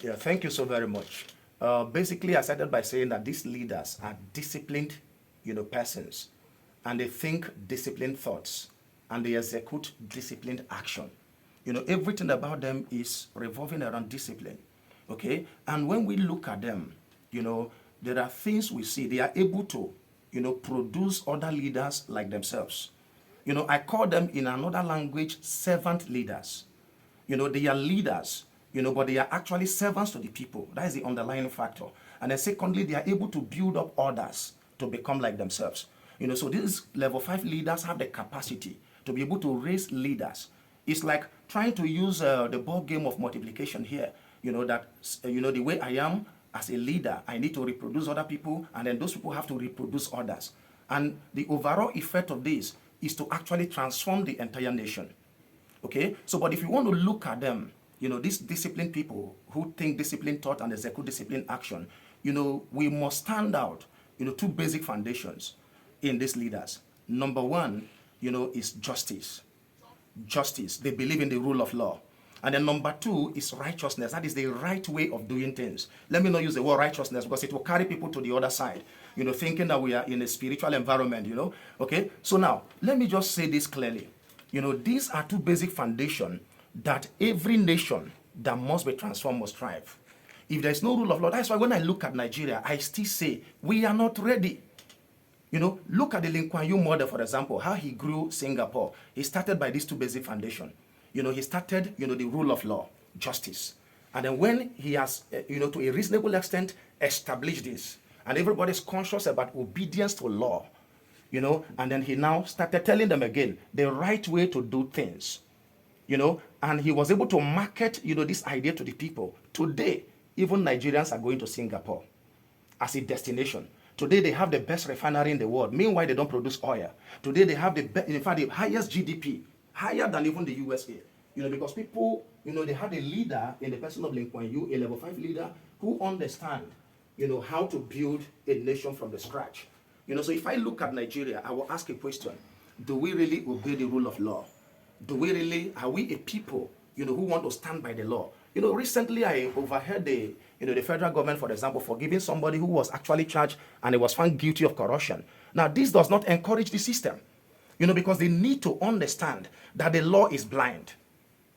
Yeah, thank you so very much. Basically, I started by saying that these leaders are disciplined, persons, and they think disciplined thoughts, and they execute disciplined action. Everything about them is revolving around discipline. Okay, and when we look at them, you know, there are things we see. They are able to, produce other leaders like themselves. I call them in another language servant leaders. They are leaders, but they are actually servants to the people. That is the underlying factor. And then secondly, they are able to build up others to become like themselves. So these level 5 leaders have the capacity to be able to raise leaders. It's like trying to use the ball game of multiplication here. That, the way I am as a leader, I need to reproduce other people, and then those people have to reproduce others. And the overall effect of this is to actually transform the entire nation. Okay, so but if you want to look at them, these disciplined people who think disciplined thought and execute disciplined action, we must stand out, two basic foundations in these leaders. Number one, is justice. Justice. They believe in the rule of law. And then number two is righteousness. That is the right way of doing things. Let me not use the word righteousness because it will carry people to the other side, thinking that we are in a spiritual environment, Okay, so now let me just say this clearly. These are two basic foundations that every nation that must be transformed must strive. If there is no rule of law, that's why when I look at Nigeria, I still say we are not ready. Look at the Lee Kuan Yew model, for example, how he grew Singapore. He started by these two basic foundations. He started, the rule of law, justice. And then when he has, to a reasonable extent, established this, and everybody is conscious about obedience to law, and then he now started telling them again the right way to do things, and he was able to market, this idea to the people. Today, even Nigerians are going to Singapore as a destination. Today, they have the best refinery in the world. Meanwhile, they don't produce oil. Today, they have in fact, the highest GDP, higher than even the USA, because people, they had a leader in the person of Lee Kuan Yew, a level 5 leader who understand, how to build a nation from the scratch. So if I look at Nigeria, I will ask a question. Do we really obey the rule of law? Are we a people, who want to stand by the law? Recently I overheard the federal government, for example, forgiving somebody who was actually charged and he was found guilty of corruption. Now, this does not encourage the system, because they need to understand that the law is blind.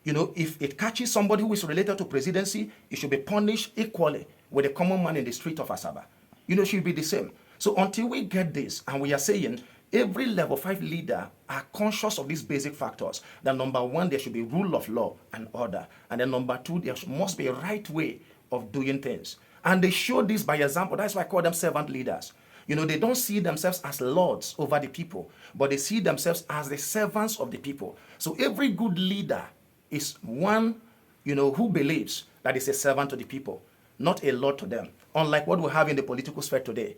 If it catches somebody who is related to presidency, it should be punished equally with a common man in the street of Asaba. It should be the same. So until we get this, and we are saying every level 5 leader are conscious of these basic factors, that number one, there should be rule of law and order. And then number two, there must be a right way of doing things. And they show this by example. That's why I call them servant leaders. They don't see themselves as lords over the people, but they see themselves as the servants of the people. So every good leader is one, who believes that is a servant to the people, not a lord to them. Unlike what we have in the political sphere today,